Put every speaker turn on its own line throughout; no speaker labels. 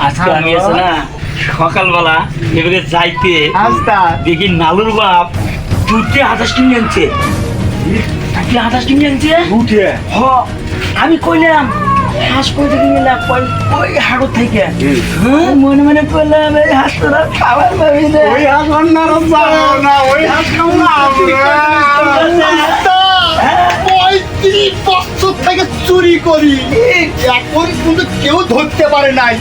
আজকে আমি আছে না সকালবেলা এবারে যাইতে দেখি নালুর বাপ দুধে 28 কিনে আনছে। দুধে 28 কিনে আনছে দুধে। হ আমি কইলাম হাঁস কই থেকে নিলাম ওই হাড় থেকে। মনে মনে করলাম এই হাঁস তোরা খাবার পাবি না।
ওই হাঁস রান্নার না, ওই হাঁস খাবো না আমরা। 35 বছর থেকে চুরি করি, এখন কিন্তু কেউ ধরতে পারে নাই,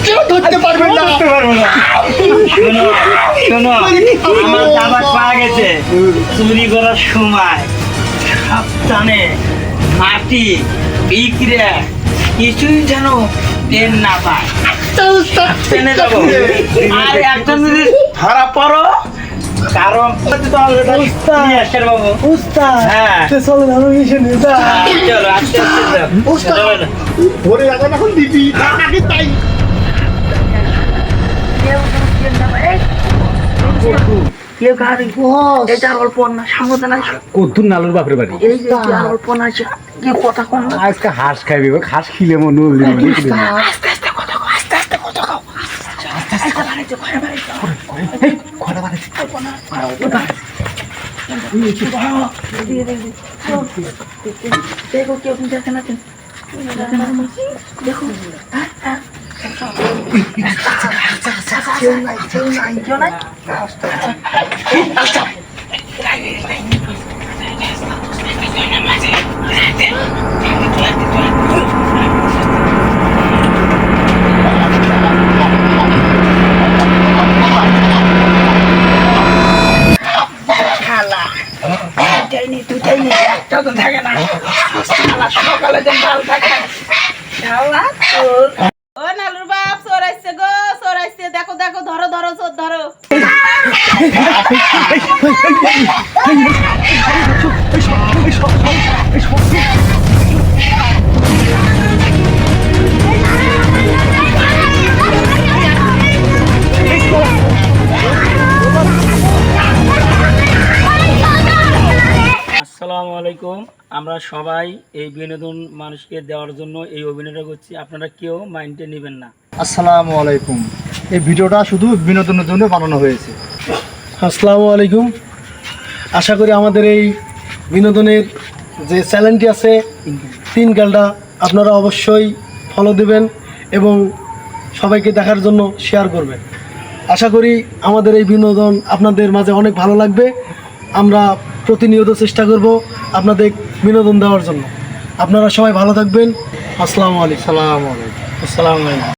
কেউ ধরতে পারবে না।
শোনো শোনো, আমার দাবার পাওয়া গেছে চুরি করার সময় সাবধানে মাটি বিক্রে কিছুই যেন টেন না পায়। টেনে যাবো আর একজন যদি ধরা পড়ো কারণ বাবু হ্যাঁ চলো আস্তে আস্তে
ধরে এখন এখন দিবি আগে তাই
কদ্দুর নালুর বাপের বাড়ি আজকে হাঁস খাইবি, হাঁস খিলে মনে হল।
দেখো কেউ দেখে না দেখো
ও নালুর বাপ চোরাইছে গো, চোরাইছে। দেখো দেখো, ধরো ধরো, চোর ধরো।
আসসালামু আলাইকুম। আমরা সবাই এই বিনোদন মানুষকে দেওয়ার জন্য এই অভিনয়টা করছি, আপনারা কেউ মাইন্ডে নেবেন না।
আসসালামু আলাইকুম। এই ভিডিওটা শুধু বিনোদনের জন্য বানানো হয়েছে।
আসসালামু আলাইকুম। আশা করি আমাদের এই বিনোদনের যে চ্যানেলটি আছে তিন গালটা আপনারা অবশ্যই ফলো দেবেন এবং সবাইকে দেখার জন্য শেয়ার করবেন। আশা করি আমাদের এই বিনোদন আপনাদের মাঝে অনেক ভালো লাগবে। আমরা প্রতিনিয়ত চেষ্টা করব আপনাদের বিনোদন দেওয়ার জন্য। আপনারা সবাই ভালো থাকবেন। আসসালামু আলাইকুম।
আসসালামু আলাইকুম।
আসসালামু আলাইকুম।